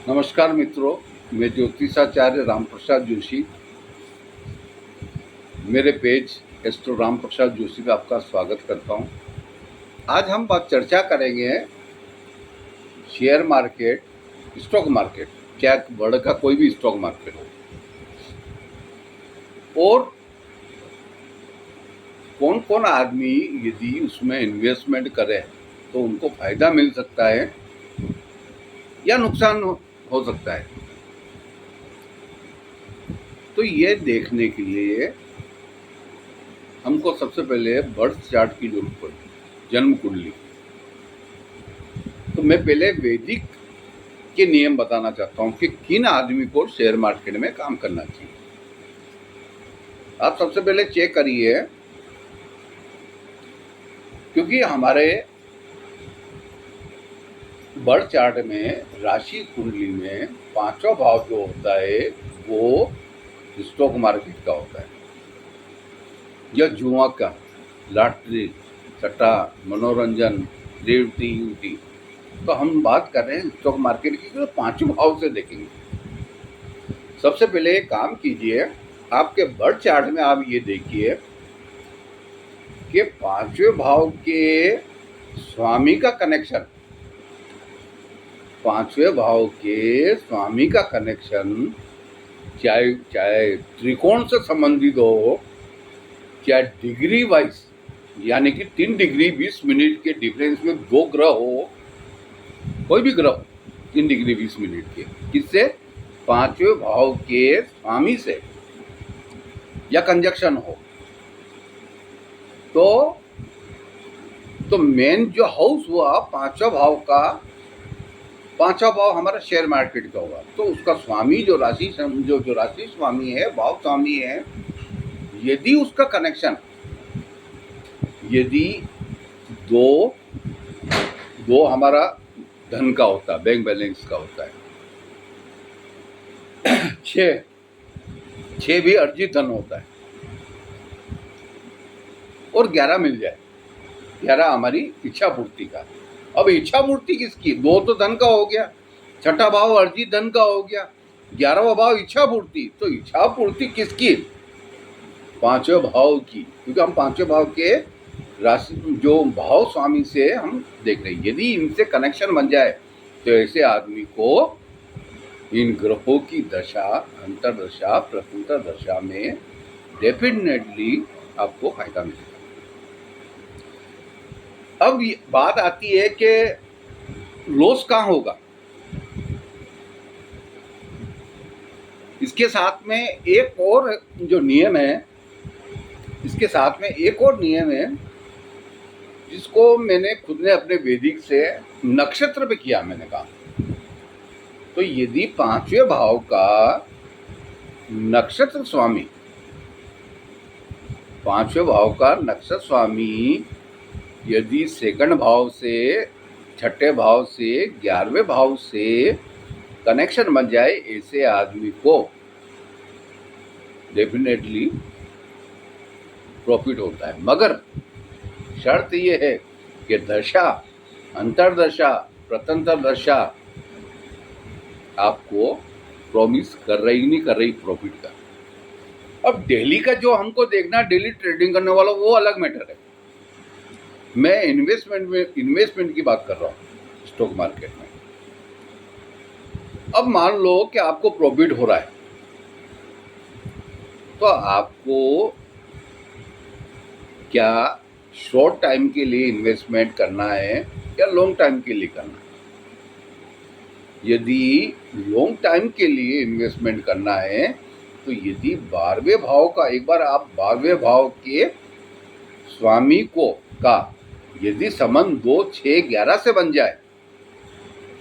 नमस्कार मित्रों, मैं ज्योतिषाचार्य राम प्रसाद जोशी। मेरे पेज एस्ट्रो राम प्रसाद जोशी में आपका स्वागत करता हूं। आज हम बात चर्चा करेंगे शेयर मार्केट, स्टॉक मार्केट, चाहे वर्ल्ड का कोई भी स्टॉक मार्केट हो, और कौन कौन आदमी यदि उसमें इन्वेस्टमेंट करे तो उनको फायदा मिल सकता है या नुकसान हो सकता है। तो ये देखने के लिए हमको सबसे पहले बर्थ चार्ट की जरूरत पड़ी, जन्म कुंडली। तो मैं पहले वैदिक के नियम बताना चाहता हूं कि किन आदमी को शेयर मार्केट में काम करना चाहिए। आप सबसे पहले चेक करिए, क्योंकि हमारे बर्थ चार्ट में राशि कुंडली में पांचवा भाव जो होता है वो स्टॉक मार्केट का होता है, या जुआ का, लॉटरी, सट्टा, मनोरंजन, रेवती, युवती। तो हम बात कर रहे हैं स्टॉक मार्केट की, तो पांचों भाव से देखेंगे। सबसे पहले एक काम कीजिए, आपके बर्थ चार्ट में आप ये देखिए कि पांचवें भाव के स्वामी का कनेक्शन, पांचवें भाव के स्वामी का कनेक्शन चाहे त्रिकोण से संबंधित हो, चाहे डिग्री वाइज, यानी कि 3 डिग्री 20 मिनट के डिफरेंस में दो ग्रह हो, कोई भी ग्रह 3 डिग्री 20 मिनट के, किससे? पांचवें भाव के स्वामी से, या कंजक्शन हो। तो मेन जो हाउस हुआ पांचवा भाव का, पांचवा भाव हमारा शेयर मार्केट का हुआ, तो उसका स्वामी जो राशि स्वामी है, भाव स्वामी है, यदि उसका कनेक्शन, यदि दो हमारा धन का होता है, बैंक बैलेंस का होता है, छह भी अर्जित धन होता है, और 11 मिल जाए, 11 हमारी इच्छा पूर्ति का। अब इच्छा पूर्ति किसकी? 2 तो धन का हो गया, छठा भाव अर्जित धन का हो गया, 11वां भाव इच्छा पूर्ति। तो इच्छा पूर्ति किसकी? पांचवें भाव की, क्योंकि हम पांचवें भाव के राशि जो भाव स्वामी से हम देख रहे हैं। यदि इनसे कनेक्शन बन जाए तो ऐसे आदमी को इन ग्रहों की दशा, अंतरदशा, प्रत्यंतर दशा में डेफिनेटली आपको फायदा मिलेगा। अब बात आती है कि लॉस कहाँ होगा। इसके साथ में एक और जो नियम है, इसके साथ में एक और नियम है जिसको मैंने खुद ने अपने वैदिक से नक्षत्र पे किया, मैंने कहा। तो यदि पांचवें भाव का नक्षत्र स्वामी, पांचवें भाव का नक्षत्र स्वामी यदि सेकंड भाव से, छठे भाव से, 11वें भाव से कनेक्शन बन जाए, ऐसे आदमी को डेफिनेटली प्रॉफिट होता है। मगर शर्त ये है कि दशा, अंतरदशा, प्रत्यंतर दशा आपको प्रॉमिस कर रही नहीं कर रही प्रॉफिट का। अब डेली का जो हमको देखना, डेली ट्रेडिंग करने वाला, वो अलग मैटर है। मैं इन्वेस्टमेंट की बात कर रहा हूँ स्टॉक मार्केट में। अब मान लो कि आपको प्रॉफिट हो रहा है, तो आपको क्या शॉर्ट टाइम के लिए इन्वेस्टमेंट करना है या लॉन्ग टाइम के लिए करना है? यदि लॉन्ग टाइम के लिए इन्वेस्टमेंट करना है तो यदि 12वें भाव का, एक बार आप 12वें भाव के स्वामी को का यदि संबंध 2, 6, 11 से बन जाए,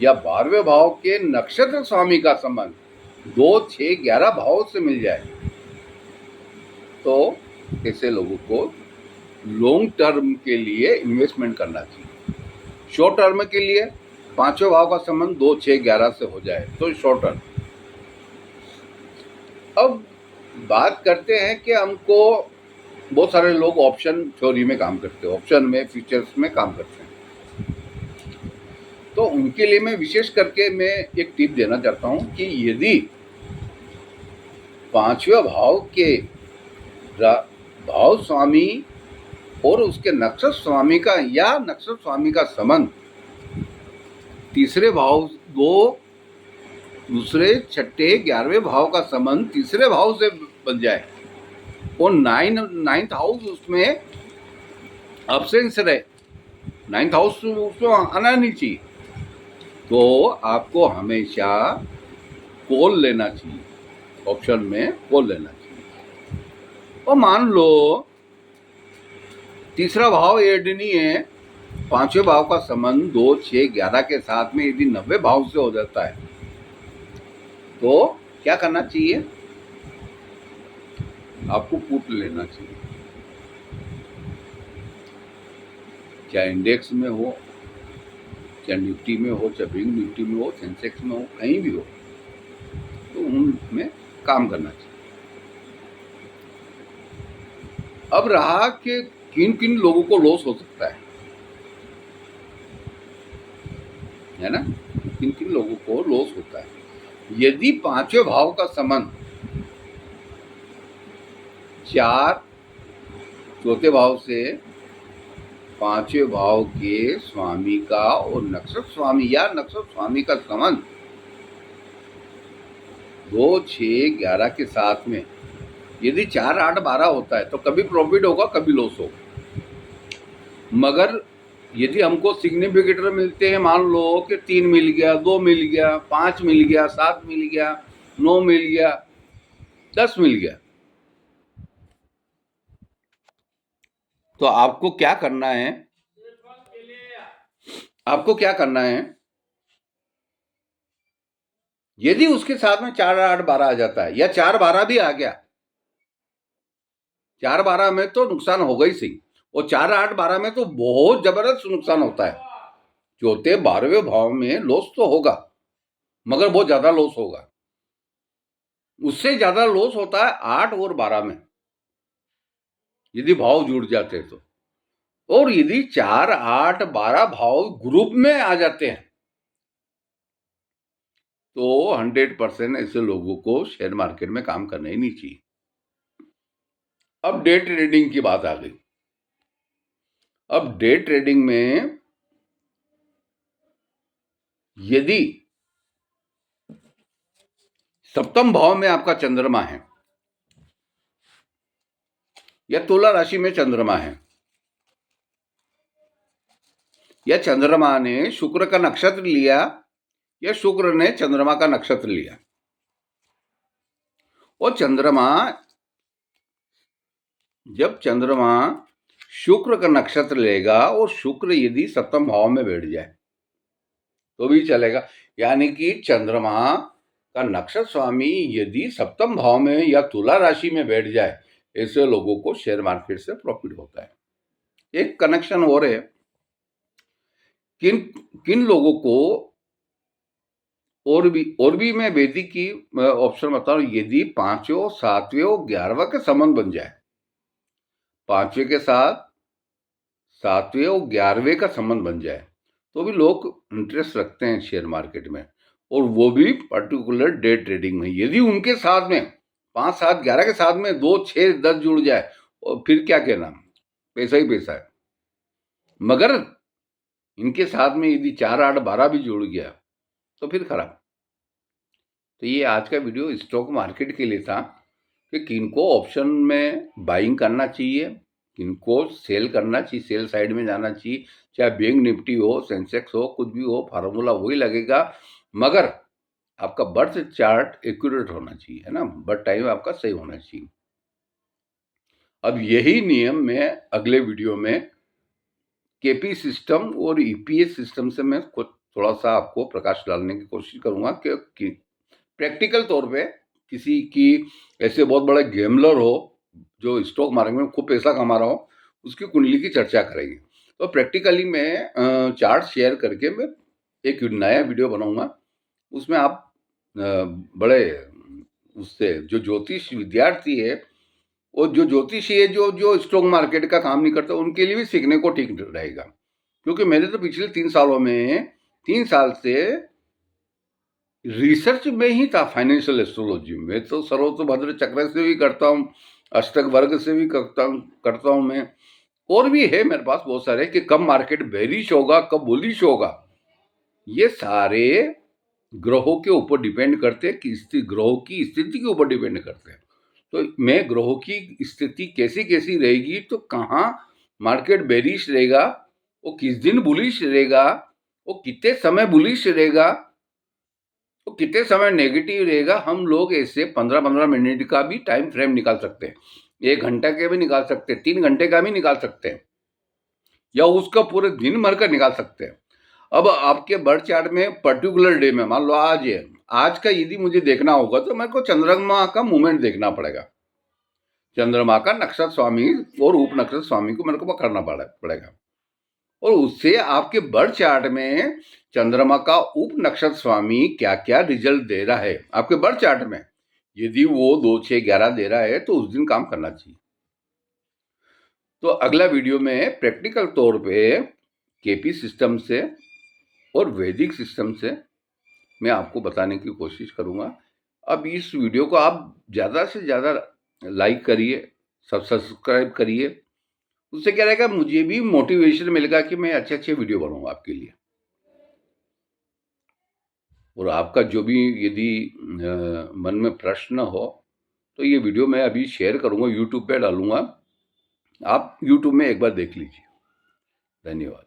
या 12वें भाव के नक्षत्र स्वामी का संबंध 2, 6, 11 भाव से मिल जाए, तो ऐसे लोगों को लॉन्ग टर्म के लिए इन्वेस्टमेंट करना चाहिए। शॉर्ट टर्म के लिए पांचवें भाव का संबंध 2, 6, 11 से हो जाए तो शॉर्ट टर्म। अब बात करते हैं कि हमको, बहुत सारे लोग ऑप्शन थ्योरी में काम करते हैं, ऑप्शन में, फ्यूचर्स में काम करते हैं। तो उनके लिए मैं विशेष करके मैं एक टिप देना चाहता हूँ कि यदि पांचवें भाव के भाव स्वामी और उसके नक्षत्र स्वामी का या नक्षत्र स्वामी का संबंध तीसरे भाव दूसरे छठे 11वें भाव का संबंध तीसरे भाव से बन जाए और नाइन्थ हाउस उसमें अब्सेंस रहे, नाइन्थ हाउस उसमें आना नहीं चाहिए, तो आपको हमेशा कॉल लेना चाहिए, ऑप्शन में कॉल लेना चाहिए। और मान लो तीसरा भाव एडनी है, पांचवें भाव का संबंध 2, 6, 11 के साथ में यदि 90 भाव से हो जाता है तो क्या करना चाहिए? आपको पुट लेना चाहिए, चाहे इंडेक्स में हो, चाहे निफ्टी में हो, चाहे बैंक निफ्टी में हो, सेंसेक्स में हो, कहीं भी हो, तो उनमें काम करना चाहिए। अब रहा कि किन किन लोगों को लॉस हो सकता है ना? किन किन लोगों को लॉस होता है यदि पांचवें भाव का संबंध 4 चौथे भाव से पांचवें भाव के स्वामी का और नक्षत्र स्वामी या नक्षत्र स्वामी का संबंध 2, 6, 11 के साथ में यदि 4, 8, 12 होता है तो कभी प्रॉफिट होगा, कभी लॉस होगा। मगर यदि हमको सिग्निफिकेटर मिलते हैं, मान लो कि 3 मिल गया, 2 मिल गया, 5 मिल गया, 7 मिल गया, 9 मिल गया, 10 मिल गया, तो आपको क्या करना है? आपको क्या करना है? यदि उसके साथ में 4, 8, 12 आ जाता है या 4, 12 भी आ गया, 4, 12 में तो नुकसान होगा ही सही, और 4, 8, 12 में तो बहुत जबरदस्त नुकसान होता है। चौथे 12वें भाव में लॉस तो होगा, मगर बहुत ज्यादा लॉस होगा। उससे ज्यादा लॉस होता है 8 और 12 में यदि भाव जुड़ जाते हैं तो। और यदि 4, 8, 12 भाव ग्रुप में आ जाते हैं तो 100% ऐसे लोगों को शेयर मार्केट में काम करना ही नहीं चाहिए। अब डे ट्रेडिंग की बात आ गई। अब डे ट्रेडिंग में यदि सप्तम भाव में आपका चंद्रमा है या तुला राशि में चंद्रमा है या चंद्रमा ने शुक्र का नक्षत्र लिया या शुक्र ने चंद्रमा का नक्षत्र लिया, और जब चंद्रमा शुक्र का नक्षत्र लेगा और शुक्र यदि सप्तम भाव में बैठ जाए तो भी चलेगा। यानी कि चंद्रमा का नक्षत्र स्वामी यदि सप्तम भाव में या तुला राशि में बैठ जाए, ऐसे लोगों को शेयर मार्केट से प्रॉफिट होता है। एक कनेक्शन और है, किन लोगों को और भी मैं वैदिक की ऑप्शन बता रहा हूं। यदि 5वें, 7वें और 11वें के संबंध बन जाए, 5वें के साथ 7वें और 11वें का संबंध बन जाए तो भी लोग इंटरेस्ट रखते हैं शेयर मार्केट में, और वो भी पर्टिकुलर डे ट्रेडिंग में। यदि उनके साथ में 5, 7, 11 के साथ में 2, 6, 10 जुड़ जाए और फिर क्या कहना, पैसा ही पैसा है। मगर इनके साथ में यदि 4, 8, 12 भी जुड़ गया तो फिर खराब। तो ये आज का वीडियो स्टॉक मार्केट के लिए था कि किनको ऑप्शन में बाइंग करना चाहिए, किनको सेल करना चाहिए, सेल साइड में जाना चाहिए। चाहे बैंक निफ्टी हो, सेंसेक्स हो, कुछ भी हो, फार्मूला वही लगेगा, मगर आपका बर्थ चार्ट एक्यूरेट होना चाहिए, है ना, बर्थ टाइम आपका सही होना चाहिए। अब यही नियम मैं अगले वीडियो में केपी सिस्टम और ईपीएस सिस्टम से मैं थोड़ा सा आपको प्रकाश डालने की कोशिश करूंगा कि प्रैक्टिकल तौर पे किसी की ऐसे बहुत बड़ा गेमलर हो जो स्टॉक मार्केट में खूब पैसा कमा रहा हो, उसकी कुंडली की चर्चा करेंगे। तो प्रैक्टिकली मैं चार्ट शेयर करके मैं एक नया वीडियो बनाऊंगा, उसमें आप बड़े उससे जो ज्योतिष विद्यार्थी है और जो ज्योतिषी है जो स्टॉक मार्केट का काम नहीं करता, उनके लिए भी सीखने को ठीक रहेगा। क्योंकि मैंने तो पिछले 3 सालों में 3 साल से रिसर्च में ही था, फाइनेंशियल एस्ट्रोलॉजी में। तो सर्वतोभद्र चक्र से भी करता हूँ, अष्टक वर्ग से भी करता हूँ मैं, और भी है मेरे पास बहुत सारे, कि कब मार्केट बेरिश होगा, कब बुलिश होगा, ये सारे ग्रहों के ऊपर डिपेंड करते हैं, कि ग्रहों की स्थिति के ऊपर डिपेंड करते हैं। तो मैं ग्रहों की स्थिति कैसी कैसी रहेगी, तो कहाँ मार्केट बेरिश रहेगा, वो किस दिन बुलिश रहेगा, वो कितने समय बुलिश रहेगा, तो कितने समय नेगेटिव रहेगा, हम लोग ऐसे 15-15 मिनट का भी टाइम फ्रेम निकाल सकते हैं, 1 घंटा के भी निकाल सकते हैं, 3 घंटे का भी निकाल सकते हैं, या उसका पूरे दिन भर का निकाल सकते हैं। अब आपके बर्थ चार्ट में पर्टिकुलर डे में, मान लो आज है, आज का यदि मुझे देखना होगा तो मेरे को चंद्रमा का मूवमेंट देखना पड़ेगा, चंद्रमा का नक्षत्र स्वामी और उप नक्षत्र स्वामी को मेरे को पकड़ना पड़ेगा, और उससे आपके बर्थ चार्ट में चंद्रमा का उप नक्षत्र स्वामी क्या क्या रिजल्ट दे रहा है आपके बर्थ चार्ट में। यदि वो 2, 6, 11 दे रहा है तो उस दिन काम करना चाहिए। तो अगला वीडियो में प्रैक्टिकल तौर पे केपी सिस्टम से और वैदिक सिस्टम से मैं आपको बताने की कोशिश करूंगा। अब इस वीडियो को आप ज़्यादा से ज़्यादा लाइक करिए, सब्सक्राइब करिए, उससे क्या रहेगा, मुझे भी मोटिवेशन मिलेगा कि मैं अच्छे अच्छे वीडियो बनाऊंगा आपके लिए। और आपका जो भी यदि मन में प्रश्न हो तो ये वीडियो मैं अभी शेयर करूंगा, यूट्यूब पे डालूंगा, आप यूट्यूब में एक बार देख लीजिए। धन्यवाद।